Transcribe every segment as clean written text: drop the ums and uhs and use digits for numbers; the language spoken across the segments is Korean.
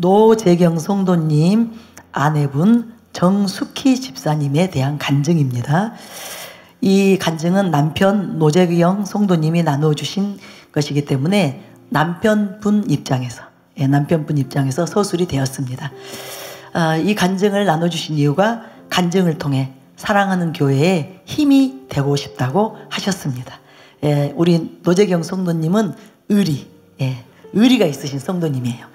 노재경 성도님 아내분 정숙희 집사님에 대한 간증입니다. 이 간증은 남편 노재경 성도님이 나눠주신 것이기 때문에 남편분 입장에서 서술이 되었습니다. 이 간증을 나눠주신 이유가 간증을 통해 사랑하는 교회에 힘이 되고 싶다고 하셨습니다. 우리 노재경 성도님은 의리가 있으신 성도님이에요.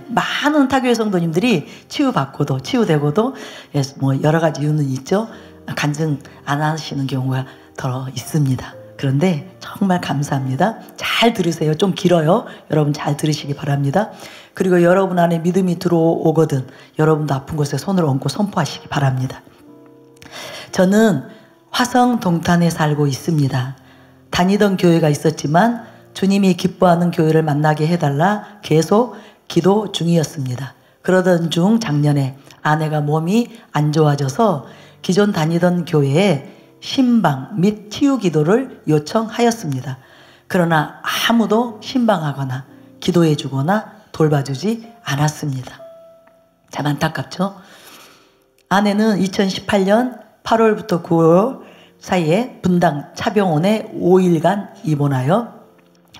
많은 타교회 성도님들이 치유되고도 뭐 여러 가지 이유는 있죠. 간증 안 하시는 경우가 더 있습니다. 그런데 정말 감사합니다. 잘 들으세요. 좀 길어요. 여러분 잘 들으시기 바랍니다. 그리고 여러분 안에 믿음이 들어오거든 여러분도 아픈 곳에 손을 얹고 선포하시기 바랍니다. 저는 화성 동탄에 살고 있습니다. 다니던 교회가 있었지만 주님이 기뻐하는 교회를 만나게 해달라 계속 기도 중이었습니다. 그러던 중 작년에 아내가 몸이 안 좋아져서 기존 다니던 교회에 신방 및 치유 기도를 요청하였습니다. 그러나 아무도 신방하거나 기도해 주거나 돌봐주지 않았습니다. 참 안타깝죠? 아내는 2018년 8월부터 9월 사이에 분당 차병원에 5일간 입원하여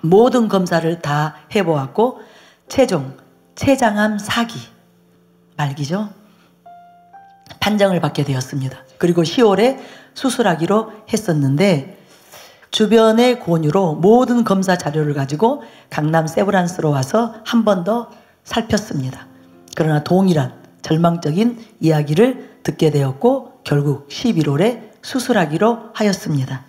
모든 검사를 다 해보았고 최종 췌장암 4기 말기죠. 판정을 받게 되었습니다. 그리고 10월에 수술하기로 했었는데 주변의 권유로 모든 검사 자료를 가지고 강남 세브란스로 와서 한 번 더 살폈습니다. 그러나 동일한 절망적인 이야기를 듣게 되었고 결국 11월에 수술하기로 하였습니다.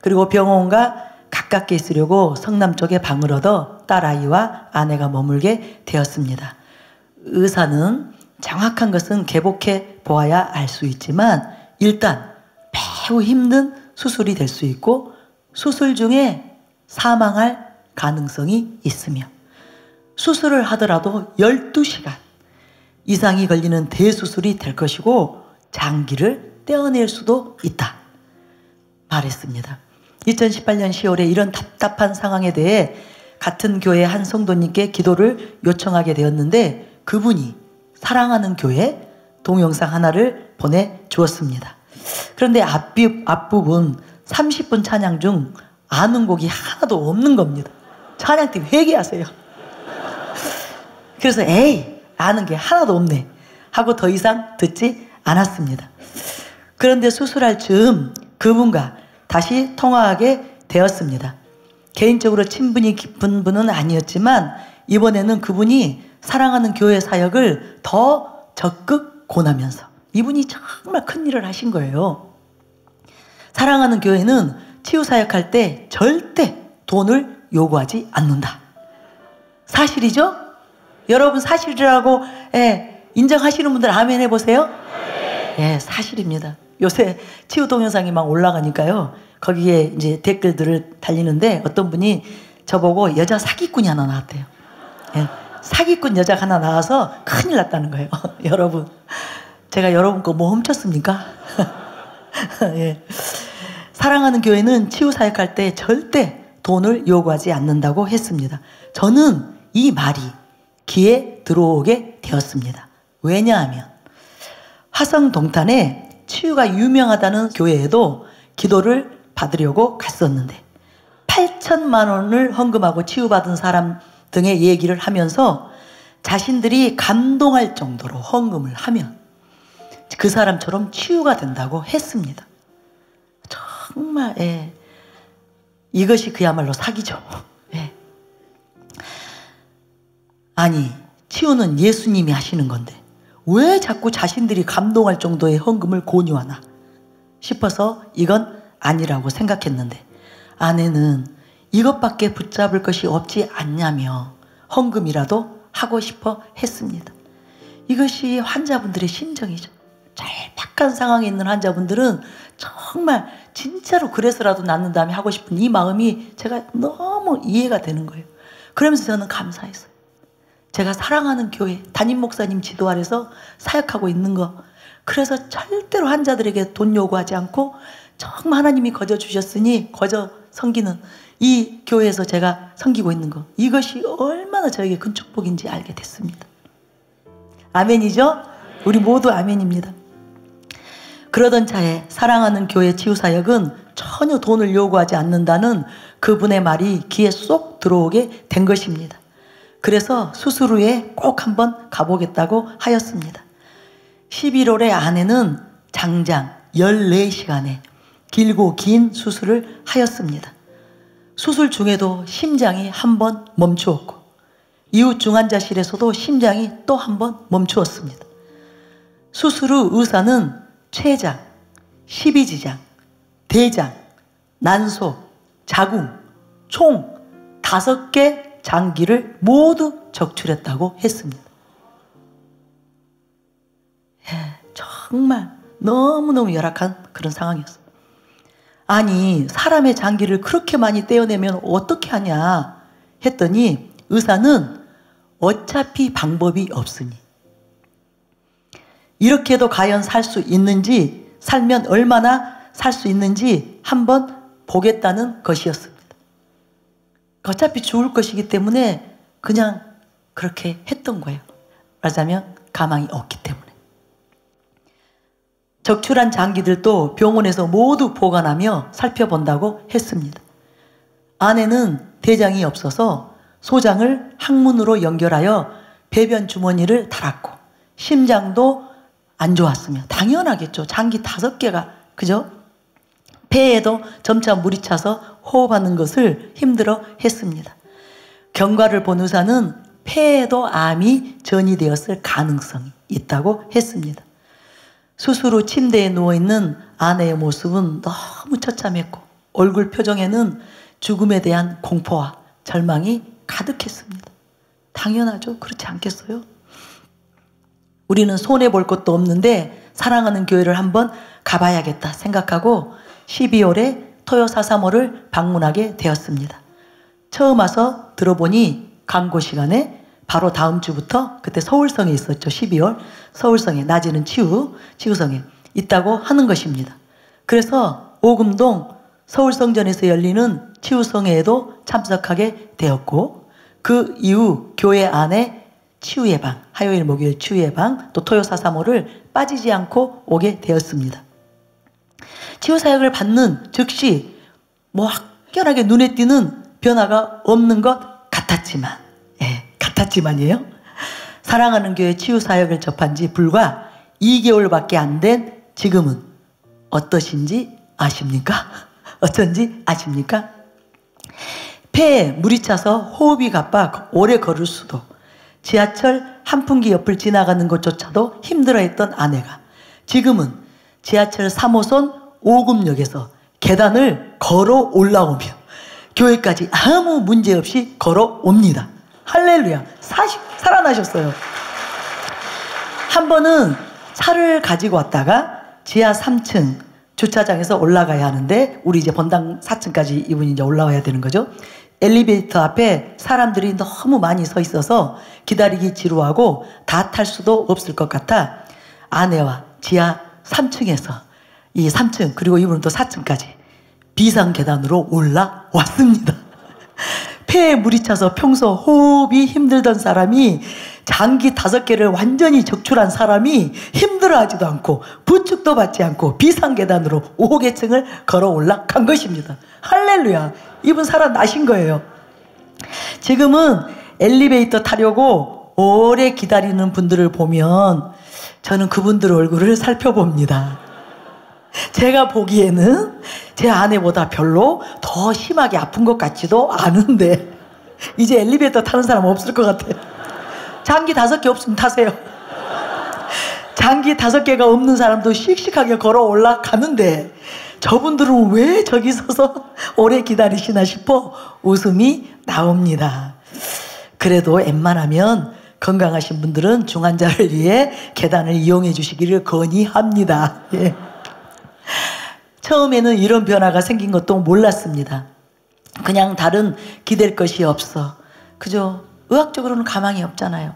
그리고 병원과 가깝게 있으려고 성남 쪽에 방을 얻어 딸아이와 아내가 머물게 되었습니다. 의사는 정확한 것은 개복해 보아야 알 수 있지만 일단 매우 힘든 수술이 될 수 있고 수술 중에 사망할 가능성이 있으며 수술을 하더라도 12시간 이상이 걸리는 대수술이 될 것이고 장기를 떼어낼 수도 있다 말했습니다. 2018년 10월에 이런 답답한 상황에 대해 같은 교회 한 성도님께 기도를 요청하게 되었는데 그분이 사랑하는 교회 동영상 하나를 보내주었습니다. 그런데 앞부분 30분 찬양 중 아는 곡이 하나도 없는 겁니다. 찬양팀 회개하세요. 그래서 아는 게 하나도 없네 하고 더 이상 듣지 않았습니다. 그런데 수술할 즈음 그분과 다시 통화하게 되었습니다. 개인적으로 친분이 깊은 분은 아니었지만 이번에는 그분이 사랑하는 교회 사역을 더 적극 권하면서 이분이 정말 큰 일을 하신 거예요. 사랑하는 교회는 치유 사역할 때 절대 돈을 요구하지 않는다. 사실이죠? 여러분 사실이라고 인정하시는 분들 아멘 해보세요. 사실입니다. 요새 치유 동영상이 막 올라가니까요. 거기에 이제 댓글들을 달리는데 어떤 분이 저보고 여자 사기꾼이 하나 나왔대요. 사기꾼 여자가 하나 나와서 큰일 났다는 거예요. 여러분, 제가 여러분 거 뭐 훔쳤습니까? 사랑하는 교회는 치유 사역할 때 절대 돈을 요구하지 않는다고 했습니다. 저는 이 말이 귀에 들어오게 되었습니다. 왜냐하면 화성 동탄에 치유가 유명하다는 교회에도 기도를 받으려고 갔었는데 8천만 원을 헌금하고 치유받은 사람 등의 얘기를 하면서 자신들이 감동할 정도로 헌금을 하면 그 사람처럼 치유가 된다고 했습니다. 정말 이것이 그야말로 사기죠. 아니 치유는 예수님이 하시는 건데 왜 자꾸 자신들이 감동할 정도의 헌금을 권유하나 싶어서 이건 아니라고 생각했는데 아내는 이것밖에 붙잡을 것이 없지 않냐며 헌금이라도 하고 싶어 했습니다. 이것이 환자분들의 심정이죠. 절박한 상황에 있는 환자분들은 정말 진짜로 그래서라도 낫는 다음에 하고 싶은 이 마음이 제가 너무 이해가 되는 거예요. 그러면서 저는 감사했어요. 제가 사랑하는 교회 담임 목사님 지도 아래서 사역하고 있는 거 그래서 절대로 환자들에게 돈 요구하지 않고 정말 하나님이 거저 주셨으니 거저 섬기는 이 교회에서 제가 섬기고 있는 거 이것이 얼마나 저에게 큰 축복인지 알게 됐습니다. 아멘이죠? 우리 모두 아멘입니다. 그러던 차에 사랑하는 교회 치유사역은 전혀 돈을 요구하지 않는다는 그분의 말이 귀에 쏙 들어오게 된 것입니다. 그래서 수술 후에 꼭 한번 가보겠다고 하였습니다. 11월에 아내는 장장 14시간의 길고 긴 수술을 하였습니다. 수술 중에도 심장이 한번 멈추었고 이후 중환자실에서도 심장이 또 한번 멈추었습니다. 수술 후 의사는 췌장, 십이지장, 대장, 난소, 자궁 총 5개 장기를 모두 적출했다고 했습니다. 정말 너무너무 열악한 그런 상황이었어요. 아니 사람의 장기를 그렇게 많이 떼어내면 어떻게 하냐 했더니 의사는 어차피 방법이 없으니 이렇게 해도 과연 살 수 있는지 살면 얼마나 살 수 있는지 한번 보겠다는 것이었습니다. 어차피 죽을 것이기 때문에 그냥 그렇게 했던 거예요. 말하자면 가망이 없기 때문에. 적출한 장기들도 병원에서 모두 보관하며 살펴본다고 했습니다. 아내는 대장이 없어서 소장을 항문으로 연결하여 배변 주머니를 달았고 심장도 안 좋았으며 당연하겠죠. 장기 5개가 그죠? 폐에도 점차 물이 차서 호흡하는 것을 힘들어 했습니다. 경과를 본 의사는 폐에도 암이 전이되었을 가능성이 있다고 했습니다. 수술 후 침대에 누워있는 아내의 모습은 너무 처참했고 얼굴 표정에는 죽음에 대한 공포와 절망이 가득했습니다. 당연하죠. 그렇지 않겠어요? 우리는 손해볼 것도 없는데 사랑하는 교회를 한번 가봐야겠다 생각하고 12월에 토요 435를 방문하게 되었습니다. 처음 와서 들어보니 광고 시간에 바로 다음 주부터 그때 서울성에 있었죠. 12월 서울성에 낮에는 치유성에 있다고 하는 것입니다. 그래서 오금동 서울성전에서 열리는 치유성회에도 참석하게 되었고 그 이후 교회 안에 치유예방, 화요일 목요일 치유예방 또 토요 435를 빠지지 않고 오게 되었습니다. 치유사역을 받는 즉시 확연하게 눈에 띄는 변화가 없는 것 같았지만 같았지만이에요. 사랑하는 교회 치유사역을 접한 지 불과 2개월밖에 안 된 지금은 어떠신지 아십니까? 어쩐지 아십니까? 폐에 물이 차서 호흡이 가빠 오래 걸을 수도 지하철 한풍기 옆을 지나가는 것조차도 힘들어했던 아내가 지금은 지하철 3호선 오금역에서 계단을 걸어 올라오며 교회까지 아무 문제 없이 걸어옵니다. 할렐루야. 살아나셨어요. 한 번은 차를 가지고 왔다가 지하 3층 주차장에서 올라가야 하는데 우리 이제 본당 4층까지 이분이 이제 올라와야 되는 거죠. 엘리베이터 앞에 사람들이 너무 많이 서 있어서 기다리기 지루하고 다 탈 수도 없을 것 같아 아내와 지하 3층에서 이 3층 그리고 이분은 또 4층까지 비상 계단으로 올라왔습니다. 폐에 물이 차서 평소 호흡이 힘들던 사람이 장기 5개를 완전히 적출한 사람이 힘들어하지도 않고 부축도 받지 않고 비상 계단으로 5개 층을 걸어 올라간 것입니다. 할렐루야. 이분 살아나신 거예요. 지금은 엘리베이터 타려고 오래 기다리는 분들을 보면 저는 그분들 얼굴을 살펴봅니다. 제가 보기에는 제 아내보다 별로 더 심하게 아픈 것 같지도 않은데 이제 엘리베이터 타는 사람 없을 것 같아요. 장기 5개 없으면 타세요. 장기 5개가 없는 사람도 씩씩하게 걸어 올라가는데 저분들은 왜 저기 서서 오래 기다리시나 싶어 웃음이 나옵니다. 그래도 웬만하면 건강하신 분들은 중환자를 위해 계단을 이용해 주시기를 건의합니다. 예. 처음에는 이런 변화가 생긴 것도 몰랐습니다. 그냥 다른 기댈 것이 없어. 그죠? 의학적으로는 가망이 없잖아요.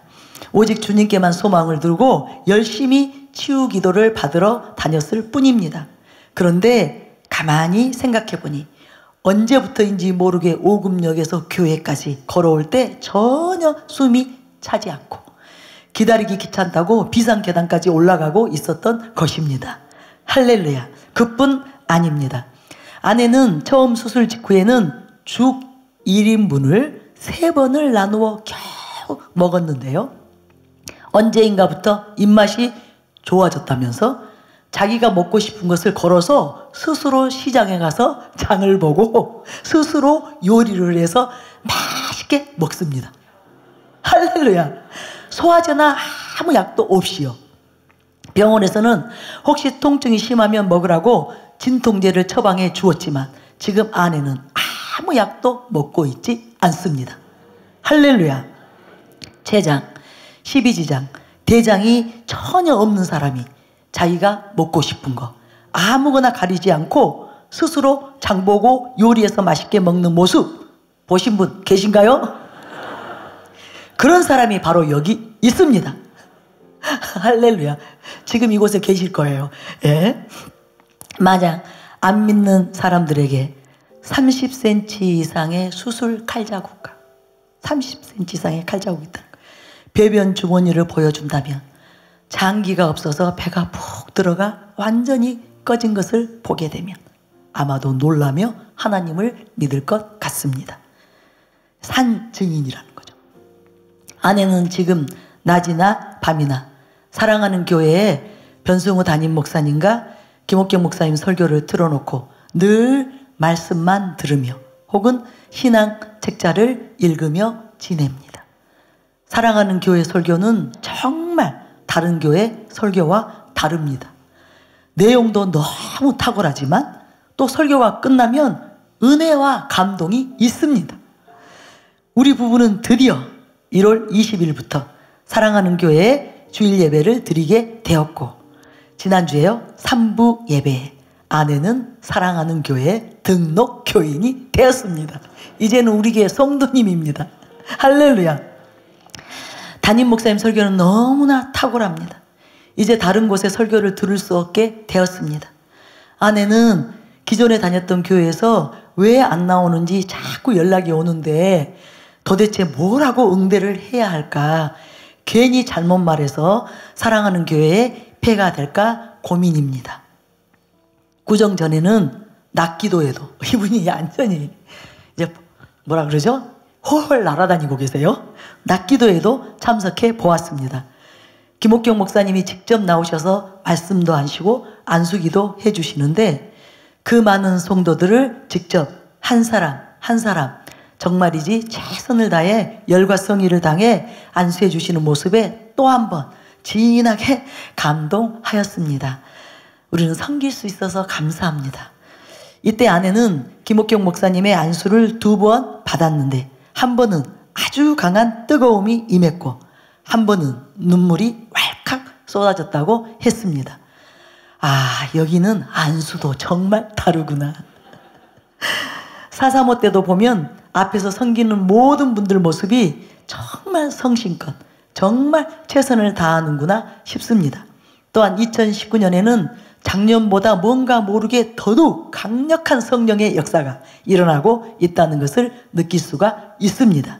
오직 주님께만 소망을 두고 열심히 치유 기도를 받으러 다녔을 뿐입니다. 그런데 가만히 생각해 보니 언제부터인지 모르게 오금역에서 교회까지 걸어올 때 전혀 숨이 차지 않고 기다리기 귀찮다고 비상계단까지 올라가고 있었던 것입니다. 할렐루야. 그뿐 아닙니다. 아내는 처음 수술 직후에는 죽 1인분을 3번을 나누어 겨우 먹었는데요. 언제인가부터 입맛이 좋아졌다면서 자기가 먹고 싶은 것을 걸어서 스스로 시장에 가서 장을 보고 스스로 요리를 해서 맛있게 먹습니다. 할렐루야. 소화제나 아무 약도 없이요. 병원에서는 혹시 통증이 심하면 먹으라고 진통제를 처방해 주었지만 지금 아내는 아무 약도 먹고 있지 않습니다. 할렐루야. 췌장, 십이지장, 대장이 전혀 없는 사람이 자기가 먹고 싶은 거 아무거나 가리지 않고 스스로 장보고 요리해서 맛있게 먹는 모습 보신 분 계신가요? 그런 사람이 바로 여기 있습니다. 할렐루야. 지금 이곳에 계실 거예요. 예? 만약 안 믿는 사람들에게 30cm 이상의 수술 칼자국과 30cm 이상의 칼자국이 있다는 거예요. 배변 주머니를 보여준다면 장기가 없어서 배가 푹 들어가 완전히 꺼진 것을 보게 되면 아마도 놀라며 하나님을 믿을 것 같습니다. 산 증인이라는 거죠. 아내는 지금 낮이나 밤이나 사랑하는 교회에 변승우 담임 목사님과 김옥경 목사님 설교를 틀어놓고 늘 말씀만 들으며 혹은 신앙 책자를 읽으며 지냅니다. 사랑하는 교회 설교는 정말 다른 교회 설교와 다릅니다. 내용도 너무 탁월하지만 또 설교가 끝나면 은혜와 감동이 있습니다. 우리 부부는 드디어 1월 20일부터 사랑하는 교회에 주일 예배를 드리게 되었고 지난주에요 3부 예배에 아내는 사랑하는 교회에 등록 교인이 되었습니다. 이제는 우리 교회 성도님입니다. 할렐루야. 담임 목사님 설교는 너무나 탁월합니다. 이제 다른 곳에 설교를 들을 수 없게 되었습니다. 아내는 기존에 다녔던 교회에서 왜 안 나오는지 자꾸 연락이 오는데 도대체 뭐라고 응대를 해야 할까? 괜히 잘못 말해서 사랑하는 교회에 폐가 될까 고민입니다. 구정 전에는 낮기도에도 이분이 완전히 이제 뭐라 그러죠? 홀 날아다니고 계세요. 낮기도에도 참석해 보았습니다. 김옥경 목사님이 직접 나오셔서 말씀도 하시고 안수기도 해주시는데 그 많은 성도들을 직접 한 사람 한 사람 정말이지 최선을 다해 열과 성의를 당해 안수해 주시는 모습에 또 한 번 진하게 감동하였습니다. 우리는 섬길 수 있어서 감사합니다. 이때 아내는 김옥경 목사님의 안수를 2번 받았는데 한 번은 아주 강한 뜨거움이 임했고 한 번은 눈물이 왈칵 쏟아졌다고 했습니다. 아, 여기는 안수도 정말 다르구나. 435 때도 보면 앞에서 섬기는 모든 분들 모습이 정말 성심껏 정말 최선을 다하는구나 싶습니다. 또한 2019년에는 작년보다 뭔가 모르게 더더욱 강력한 성령의 역사가 일어나고 있다는 것을 느낄 수가 있습니다.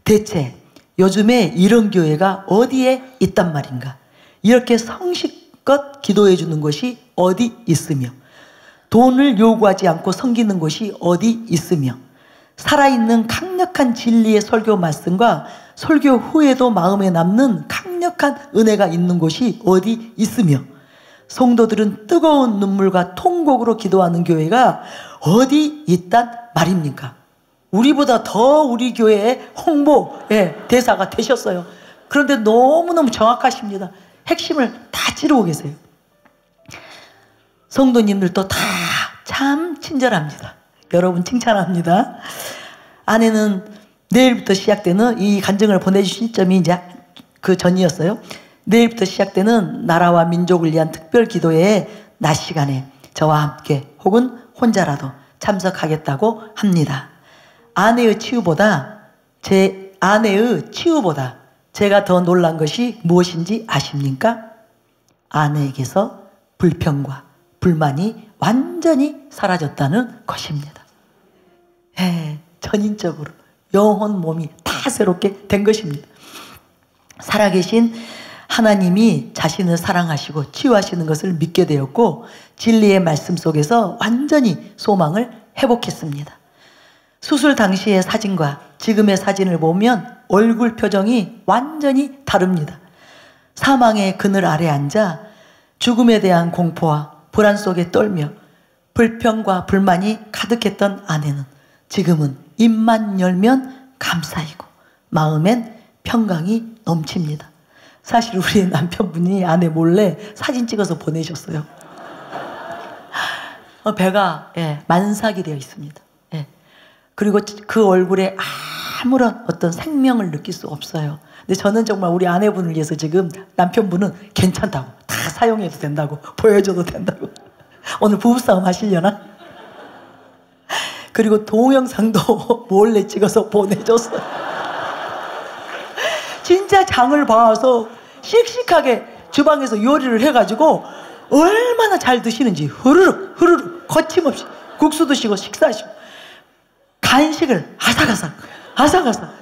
대체 요즘에 이런 교회가 어디에 있단 말인가? 이렇게 성실껏 기도해 주는 것이 어디 있으며 돈을 요구하지 않고 섬기는 것이 어디 있으며 살아있는 강력한 진리의 설교 말씀과 설교 후에도 마음에 남는 강력한 은혜가 있는 곳이 어디 있으며 성도들은 뜨거운 눈물과 통곡으로 기도하는 교회가 어디 있단 말입니까? 우리보다 더 우리 교회의 홍보의 대사가 되셨어요. 그런데 너무너무 정확하십니다. 핵심을 다 찌르고 계세요. 성도님들도 다 참 친절합니다. 여러분 칭찬합니다. 아내는 내일부터 시작되는 이 간증을 보내주신 시점이 이제 그 전이었어요. 내일부터 시작되는 나라와 민족을 위한 특별 기도회에 낮 시간에 저와 함께 혹은 혼자라도 참석하겠다고 합니다. 아내의 치유보다 제가 더 놀란 것이 무엇인지 아십니까? 아내에게서 불평과 불만이 완전히 사라졌다는 것입니다. 전인적으로 영혼 몸이 다 새롭게 된 것입니다. 살아계신 하나님이 자신을 사랑하시고 치유하시는 것을 믿게 되었고 진리의 말씀 속에서 완전히 소망을 회복했습니다. 수술 당시의 사진과 지금의 사진을 보면 얼굴 표정이 완전히 다릅니다. 사망의 그늘 아래 앉아 죽음에 대한 공포와 불안 속에 떨며 불평과 불만이 가득했던 아내는 지금은 입만 열면 감사이고 마음엔 평강이 넘칩니다. 사실 우리 남편분이 아내 몰래 사진 찍어서 보내셨어요. 배가 만삭이 되어 있습니다. 그리고 그 얼굴에 아무런 어떤 생명을 느낄 수 없어요. 근데 저는 정말 우리 아내분을 위해서 지금 남편분은 괜찮다고, 다 사용해도 된다고, 보여줘도 된다고. 오늘 부부싸움 하시려나? 그리고 동영상도 몰래 찍어서 보내줬어요. 진짜 장을 봐서 씩씩하게 주방에서 요리를 해가지고 얼마나 잘 드시는지 흐르륵 흐르륵 거침없이 국수 드시고 식사하시고 간식을 아삭아삭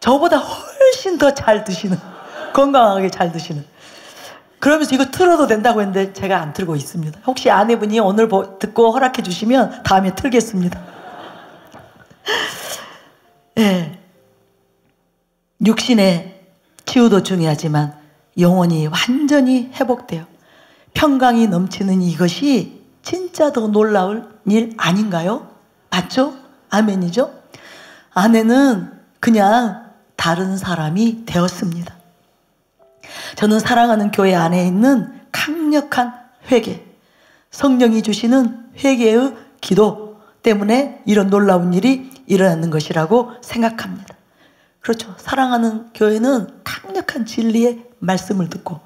저보다 훨씬 더 잘 드시는, 건강하게 잘 드시는. 그러면서 이거 틀어도 된다고 했는데 제가 안 틀고 있습니다. 혹시 아내분이 오늘 듣고 허락해 주시면 다음에 틀겠습니다. 육신의 치유도 중요하지만 영혼이 완전히 회복돼요. 평강이 넘치는 이것이 진짜 더 놀라울 일 아닌가요? 맞죠? 아멘이죠? 아내는 그냥 다른 사람이 되었습니다. 저는 사랑하는 교회 안에 있는 강력한 회개, 성령이 주시는 회개의 기도 때문에 이런 놀라운 일이 일어나는 것이라고 생각합니다. 그렇죠. 사랑하는 교회는 강력한 진리의 말씀을 듣고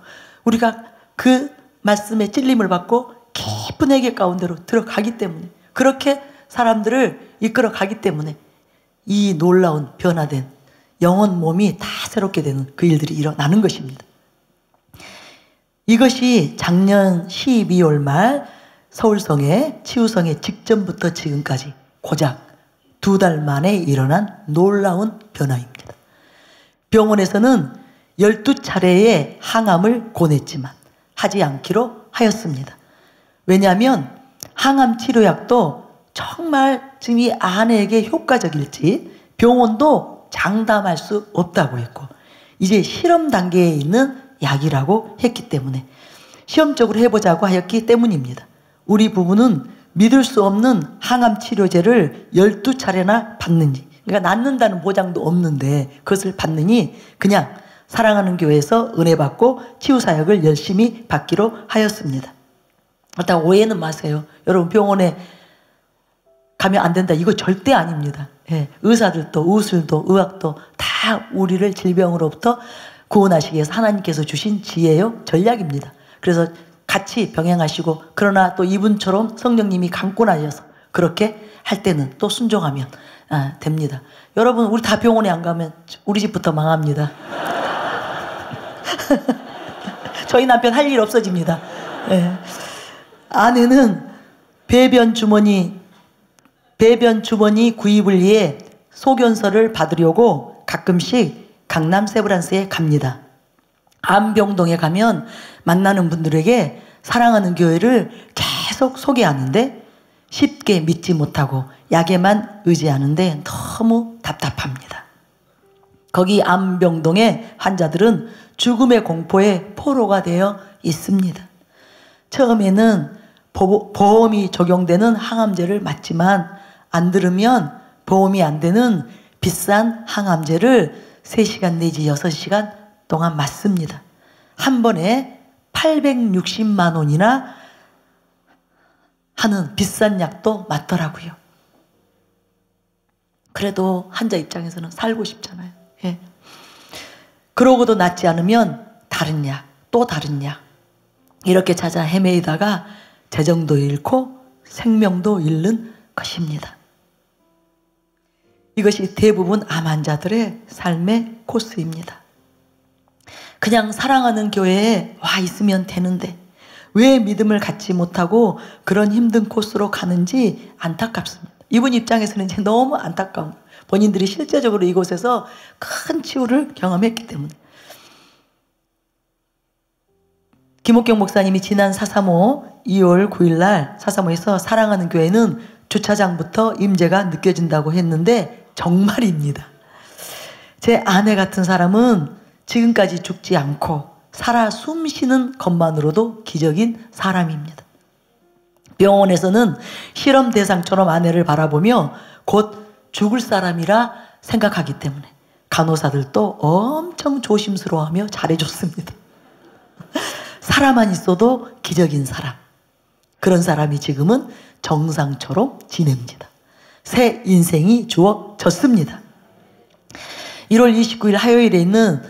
우리가 그 말씀의 찔림을 받고 깊은 회개 가운데로 들어가기 때문에, 그렇게 사람들을 이끌어 가기 때문에 이 놀라운 변화된 영혼 몸이 다 새롭게 되는 그 일들이 일어나는 것입니다. 이것이 작년 12월 말 서울성의 치유성의 직전부터 지금까지 고작 2달 만에 일어난 놀라운 변화입니다. 병원에서는 12차례의 항암을 권했지만 하지 않기로 하였습니다. 왜냐하면 항암 치료약도 정말 지금 이 아내에게 효과적일지 병원도 장담할 수 없다고 했고 이제 실험 단계에 있는 약이라고 했기 때문에 시험적으로 해보자고 하였기 때문입니다. 우리 부부는 믿을 수 없는 항암 치료제를 12차례나 받는지, 그러니까 낫는다는 보장도 없는데 그것을 받느니 그냥 사랑하는 교회에서 은혜 받고 치유사역을 열심히 받기로 하였습니다. 그렇다고 오해는 마세요. 여러분 병원에 가면 안 된다, 이거 절대 아닙니다. 의사들도 의술도 의학도 다 우리를 질병으로부터 구원하시기 위해서 하나님께서 주신 지혜요 전략입니다. 그래서 같이 병행하시고, 그러나 또 이분처럼 성령님이 강권하셔서 그렇게 할 때는 또 순종하면 됩니다. 여러분 우리 다 병원에 안 가면 우리 집부터 망합니다. 저희 남편 할 일 없어집니다. 아내는 배변 주머니 구입을 위해 소견서를 받으려고 가끔씩 강남 세브란스에 갑니다. 안병동에 가면 만나는 분들에게 사랑하는 교회를 계속 소개하는데 쉽게 믿지 못하고 약에만 의지하는데 너무 답답합니다. 거기 안병동의 환자들은 죽음의 공포에 포로가 되어 있습니다. 처음에는 보험이 적용되는 항암제를 맞지만 안 들으면 보험이 안 되는 비싼 항암제를 3시간 내지 6시간 동안 맞습니다. 한 번에 860만 원이나 하는 비싼 약도 맞더라고요. 그래도 환자 입장에서는 살고 싶잖아요. 그러고도 낫지 않으면 다른 약, 또 다른 약 이렇게 찾아 헤매이다가 재정도 잃고 생명도 잃는 것입니다. 이것이 대부분 암 환자들의 삶의 코스입니다. 그냥 사랑하는 교회에 와 있으면 되는데 왜 믿음을 갖지 못하고 그런 힘든 코스로 가는지 안타깝습니다. 이분 입장에서는 이제 너무 안타까운 거예요. 본인들이 실제적으로 이곳에서 큰 치유를 경험했기 때문에. 김옥경 목사님이 지난 4.3.5 2월 9일 날 4.3.5에서 사랑하는 교회는 주차장부터 임재가 느껴진다고 했는데 정말입니다. 제 아내 같은 사람은 지금까지 죽지 않고 살아 숨쉬는 것만으로도 기적인 사람입니다. 병원에서는 실험 대상처럼 아내를 바라보며 곧 죽을 사람이라 생각하기 때문에 간호사들도 엄청 조심스러워하며 잘해줬습니다. 살아만 있어도 기적인 사람, 그런 사람이 지금은 정상처럼 지냅니다. 새 인생이 주어졌습니다. 1월 29일 화요일에 있는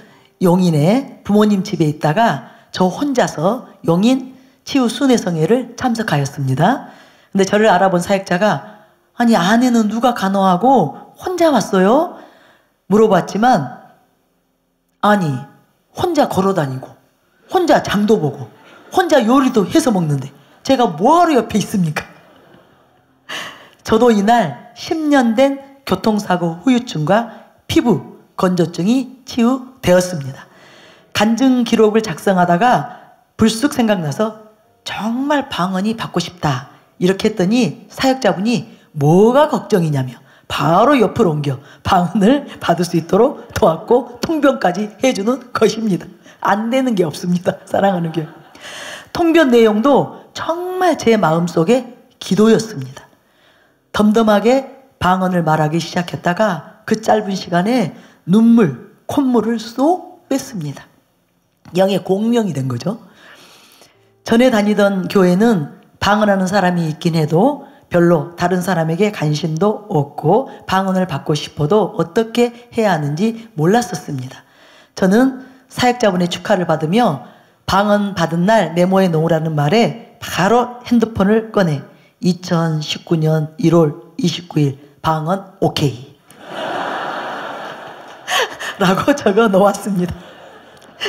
용인에 부모님 집에 있다가 저 혼자서 용인 치유 순회성회를 참석하였습니다. 근데 저를 알아본 사역자가 아니 아내는 누가 간호하고 혼자 왔어요? 물어봤지만 아니 혼자 걸어다니고 혼자 장도 보고 혼자 요리도 해서 먹는데 제가 뭐하러 옆에 있습니까? 저도 이날 10년 된 교통사고 후유증과 피부 건조증이 치유되었습니다. 간증 기록을 작성하다가 불쑥 생각나서 정말 방언이 받고 싶다 이렇게 했더니 사역자분이 뭐가 걱정이냐며 바로 옆으로 옮겨 방언을 받을 수 있도록 도왔고 통변까지 해주는 것입니다. 안 되는 게 없습니다. 사랑하는 교회. 통변 내용도 정말 제 마음속에 기도였습니다. 덤덤하게 방언을 말하기 시작했다가 그 짧은 시간에 눈물, 콧물을 쏙 뺐습니다. 영의 공명이 된 거죠. 전에 다니던 교회는 방언하는 사람이 있긴 해도 별로 다른 사람에게 관심도 없고 방언을 받고 싶어도 어떻게 해야 하는지 몰랐었습니다. 저는 사역자분의 축하를 받으며 방언 받은 날 메모해 놓으라는 말에 바로 핸드폰을 꺼내 2019년 1월 29일 방언 오케이 라고 적어 놓았습니다.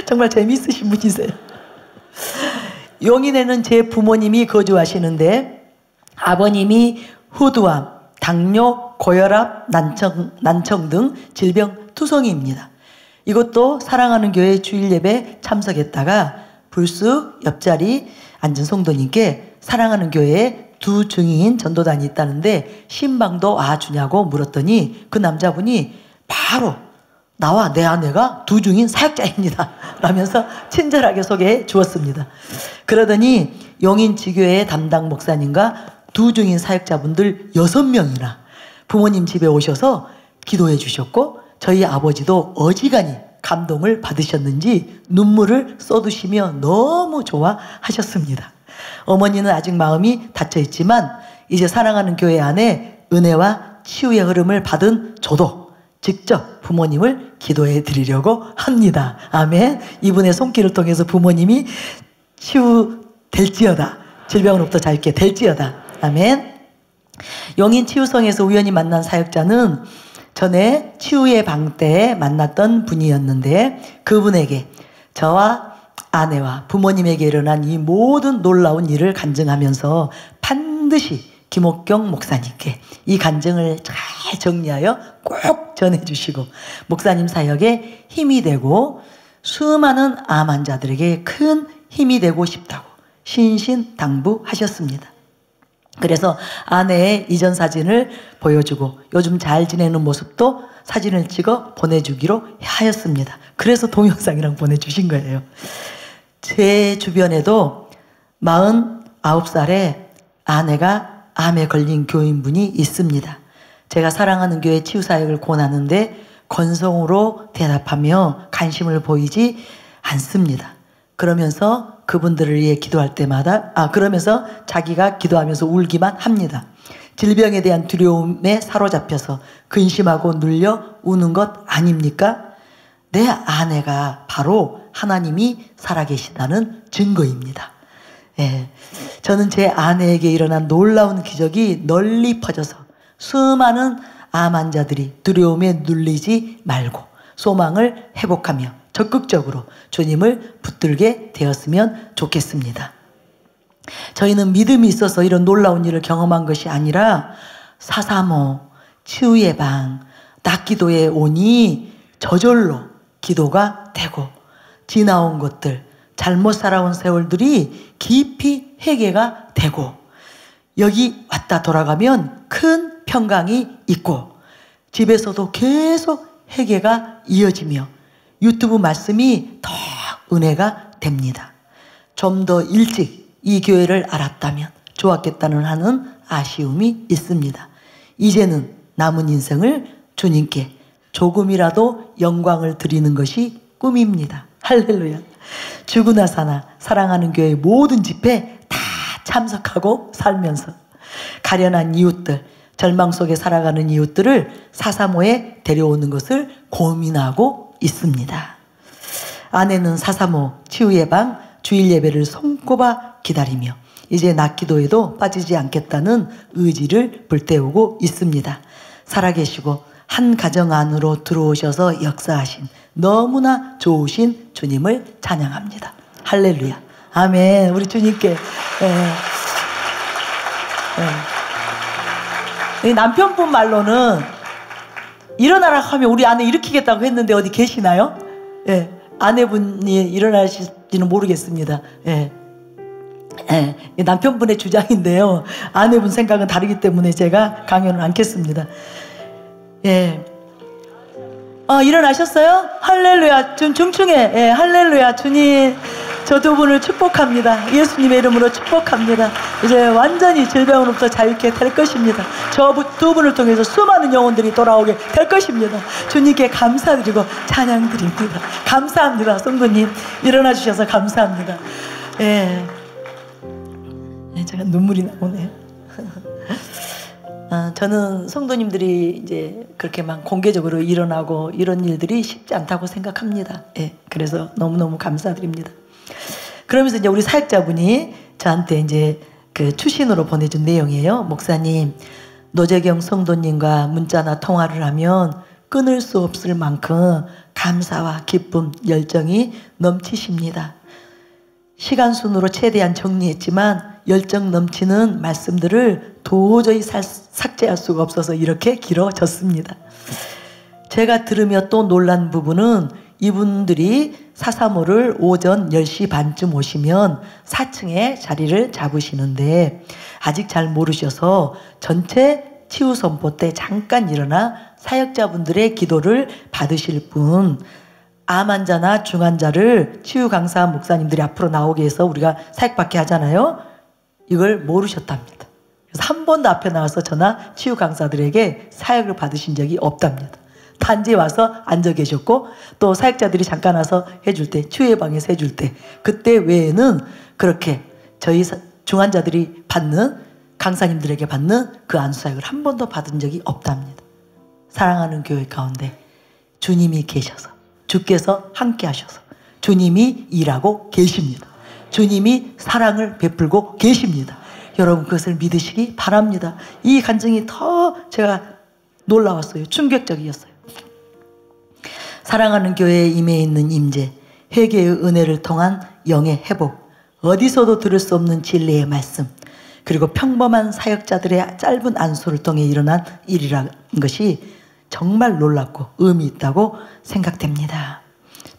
정말 재미있으신 분이세요. 용인에는 제 부모님이 거주하시는데 아버님이 후두암, 당뇨, 고혈압, 난청 등 질병 투성이입니다. 이것도 사랑하는 교회 주일 예배 참석했다가 불쑥 옆자리 앉은 성도님께 사랑하는 교회에 두 증인 전도단이 있다는데 신방도 와주냐고 물었더니 그 남자분이 바로 나와 내 아내가 두 증인 사역자입니다 라면서 친절하게 소개해 주었습니다. 그러더니 용인 지교회 담당 목사님과 두 증인 사역자분들 6명이나 부모님 집에 오셔서 기도해 주셨고 저희 아버지도 어지간히 감동을 받으셨는지 눈물을 쏟으시며 너무 좋아하셨습니다. 어머니는 아직 마음이 닫혀있지만 이제 사랑하는 교회 안에 은혜와 치유의 흐름을 받은 저도 직접 부모님을 기도해 드리려고 합니다. 아멘. 이분의 손길을 통해서 부모님이 치유될지어다. 질병으로부터 자유케 될지어다. 아멘. 용인 치유성에서 우연히 만난 사역자는 전에 치유의 방 때 만났던 분이었는데 그분에게 저와 아내와 부모님에게 일어난 이 모든 놀라운 일을 간증하면서 반드시 김옥경 목사님께 이 간증을 잘 정리하여 꼭 전해주시고 목사님 사역에 힘이 되고 수많은 암 환자들에게 큰 힘이 되고 싶다고 신신당부하셨습니다. 그래서 아내의 이전 사진을 보여주고 요즘 잘 지내는 모습도 사진을 찍어 보내주기로 하였습니다. 그래서 동영상이랑 보내주신 거예요. 제 주변에도 49살에 아내가 암에 걸린 교인분이 있습니다. 제가 사랑하는 교회 치유사역을 권하는데 건성으로 대답하며 관심을 보이지 않습니다. 그러면서 그분들을 위해 기도할 때마다 그러면서 자기가 기도하면서 울기만 합니다. 질병에 대한 두려움에 사로잡혀서 근심하고 눌려 우는 것 아닙니까? 내 아내가 바로 하나님이 살아계시다는 증거입니다. 예, 저는 제 아내에게 일어난 놀라운 기적이 널리 퍼져서 수많은 암 환자들이 두려움에 눌리지 말고 소망을 회복하며 적극적으로 주님을 붙들게 되었으면 좋겠습니다. 저희는 믿음이 있어서 이런 놀라운 일을 경험한 것이 아니라 4.3.5 치유의 방 낙기도에 오니 저절로 기도가 되고 지나온 것들 잘못 살아온 세월들이 깊이 회개가 되고 여기 왔다 돌아가면 큰 평강이 있고 집에서도 계속 회개가 이어지며 유튜브 말씀이 더 은혜가 됩니다. 좀 더 일찍 이 교회를 알았다면 좋았겠다는 하는 아쉬움이 있습니다. 이제는 남은 인생을 주님께 조금이라도 영광을 드리는 것이 꿈입니다. 할렐루야. 죽으나 사나 사랑하는 교회 모든 집회 다 참석하고 살면서 가련한 이웃들, 절망 속에 살아가는 이웃들을 435에 데려오는 것을 고민하고 있습니다. 아내는 435 치유예방 주일 예배를 손꼽아 기다리며 이제 낮기도에도 빠지지 않겠다는 의지를 불태우고 있습니다. 살아계시고 한 가정 안으로 들어오셔서 역사하신 너무나 좋으신 주님을 찬양합니다. 할렐루야. 아멘. 우리 주님께 남편분 말로는 일어나라 하면 우리 아내 일으키겠다고 했는데 어디 계시나요? 예. 아내분이 일어나실지는 모르겠습니다. 예. 예. 남편분의 주장인데요. 아내분 생각은 다르기 때문에 제가 강요는 않겠습니다. 예. 일어나셨어요? 할렐루야. 좀 중충해. 예. 할렐루야. 주님. 저 두 분을 축복합니다. 예수님의 이름으로 축복합니다. 이제 완전히 질병으로부터 자유케 될 것입니다. 저 두 분을 통해서 수많은 영혼들이 돌아오게 될 것입니다. 주님께 감사드리고 찬양드립니다. 감사합니다. 성도님 일어나 주셔서 감사합니다. 예. 제가 눈물이 나오네요. 저는 성도님들이 이제 그렇게 막 공개적으로 일어나고 이런 일들이 쉽지 않다고 생각합니다. 예. 그래서 너무너무 감사드립니다. 그러면서 이제 우리 사역자분이 저한테 이제 그 추신으로 보내준 내용이에요. 목사님, 노재경 성도님과 문자나 통화를 하면 끊을 수 없을 만큼 감사와 기쁨, 열정이 넘치십니다. 시간 순으로 최대한 정리했지만 열정 넘치는 말씀들을 도저히 삭제할 수가 없어서 이렇게 길어졌습니다. 제가 들으며 또 놀란 부분은 이분들이 435를 오전 10시 반쯤 오시면 4층에 자리를 잡으시는데 아직 잘 모르셔서 전체 치유 선포 때 잠깐 일어나 사역자분들의 기도를 받으실 분, 암 환자나 중환자를 치유 강사 목사님들이 앞으로 나오게 해서 우리가 사역받게 하잖아요. 이걸 모르셨답니다. 그래서 한 번도 앞에 나와서 저나 치유 강사들에게 사역을 받으신 적이 없답니다. 단지 와서 앉아 계셨고 또 사역자들이 잠깐 와서 해줄 때, 치유예방에서 해줄 때 그때 외에는 그렇게 저희 중환자들이 받는, 강사님들에게 받는 그 안수사역을 한 번도 받은 적이 없답니다. 사랑하는 교회 가운데 주님이 계셔서, 주께서 함께 하셔서 주님이 일하고 계십니다. 주님이 사랑을 베풀고 계십니다. 여러분 그것을 믿으시기 바랍니다. 이 간증이 더 제가 놀라웠어요. 충격적이었어요. 사랑하는 교회에 임해 있는 임재, 회개의 은혜를 통한 영의 회복, 어디서도 들을 수 없는 진리의 말씀, 그리고 평범한 사역자들의 짧은 안수를 통해 일어난 일이라는 것이 정말 놀랍고 의미 있다고 생각됩니다.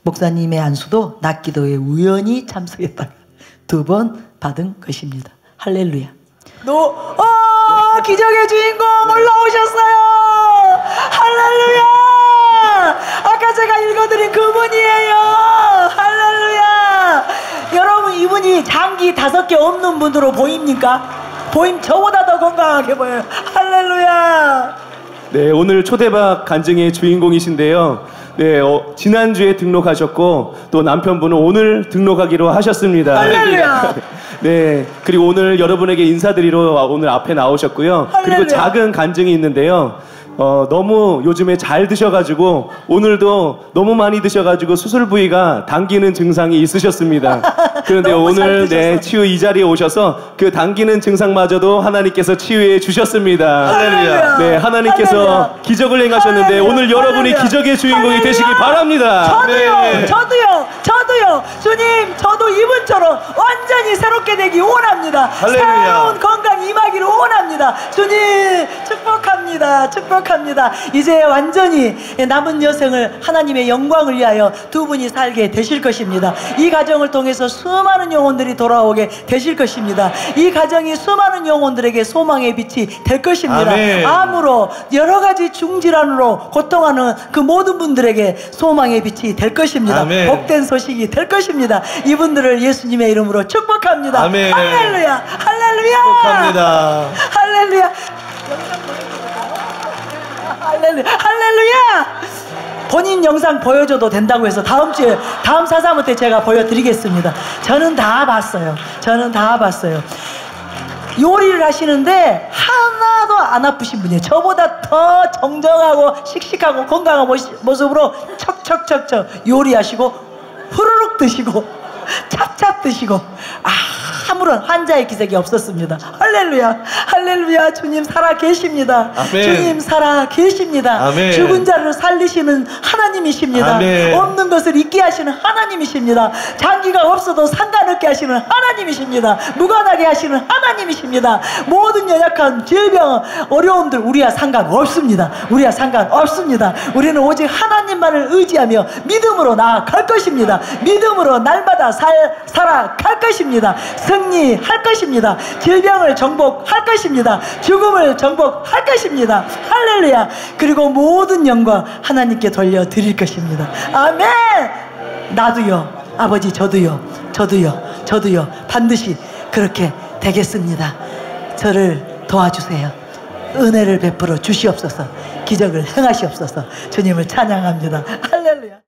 목사님의 안수도 낮기도에 우연히 참석했다가 2번 받은 것입니다. 할렐루야. 기적의 주인공 올라오셨어요. 할렐루야. 아까 제가 읽어드린 그분이에요. 할렐루야. 여러분 이분이 장기 5개 없는 분으로 보입니까? 저보다 더 건강하게 보여요. 할렐루야. 네, 오늘 초대박 간증의 주인공이신데요. 네, 지난주에 등록하셨고 또 남편분은 오늘 등록하기로 하셨습니다. 할렐루야. 네, 그리고 오늘 여러분에게 인사드리러 오늘 앞에 나오셨고요. 할렐루야. 그리고 작은 간증이 있는데요. 너무 요즘에 잘 드셔가지고 오늘도 너무 많이 드셔가지고 수술 부위가 당기는 증상이 있으셨습니다. 그런데 오늘 네, 치유 이 자리에 오셔서 그 당기는 증상마저도 하나님께서 치유해 주셨습니다. 할렐루야. 네, 하나님께서 할렐루야. 기적을 행하셨는데 할렐루야. 오늘 여러분이 할렐루야. 기적의 주인공이 할렐루야. 되시기 바랍니다. 저도요. 주님, 저도 이분처럼 완전히 새롭게 되기 원합니다. 할렐루야. 새로운 건강 임하기를 원합니다. 주님 축복합니다. 축복합니다. 축복합니다. 이제 완전히 남은 여생을 하나님의 영광을 위하여 두 분이 살게 되실 것입니다. 이 가정을 통해서 수많은 영혼들이 돌아오게 되실 것입니다. 이 가정이 수많은 영혼들에게 소망의 빛이 될 것입니다. 아멘. 암으로 여러 가지 중질환으로 고통하는 그 모든 분들에게 소망의 빛이 될 것입니다. 아멘. 복된 소식이 될 것입니다. 이분들을 예수님의 이름으로 축복합니다. 아멘. 할렐루야, 할렐루야, 축복합니다. 할렐루야, 할렐루야, 할렐루야. 본인 영상 보여줘도 된다고 해서 다음 주에 다음 사사모 때 제가 보여드리겠습니다. 저는 다 봤어요. 저는 다 봤어요. 요리를 하시는데 하나도 안 아프신 분이에요. 저보다 더 정정하고 씩씩하고 건강한 모습으로 척척척척 요리하시고 후루룩 드시고 찹찹 드시고 아무런 환자의 기색이 없었습니다. 할렐루야, 할렐루야. 주님 살아 계십니다. 아멘. 주님 살아 계십니다. 아멘. 죽은 자를 살리시는 하나님이십니다. 아멘. 없는 것을 있게 하시는 하나님이십니다. 장기가 없어도 상관없게 하시는 하나님이십니다. 무관하게 하시는 하나님이십니다. 모든 연약한 질병, 어려움들 우리와 상관없습니다. 우리와 상관없습니다. 우리는 오직 하나님만을 의지하며 믿음으로 나아갈 것입니다. 믿음으로 날마다 살아갈 것입니다. 승리할 것입니다. 질병을 정복할 것입니다. 죽음을 정복할 것입니다. 할렐루야. 그리고 모든 영광 하나님께 돌려드릴 것입니다. 아멘. 나도요, 아버지, 저도요 반드시 그렇게 되겠습니다. 저를 도와주세요. 은혜를 베풀어 주시옵소서. 기적을 행하시옵소서. 주님을 찬양합니다. 할렐루야.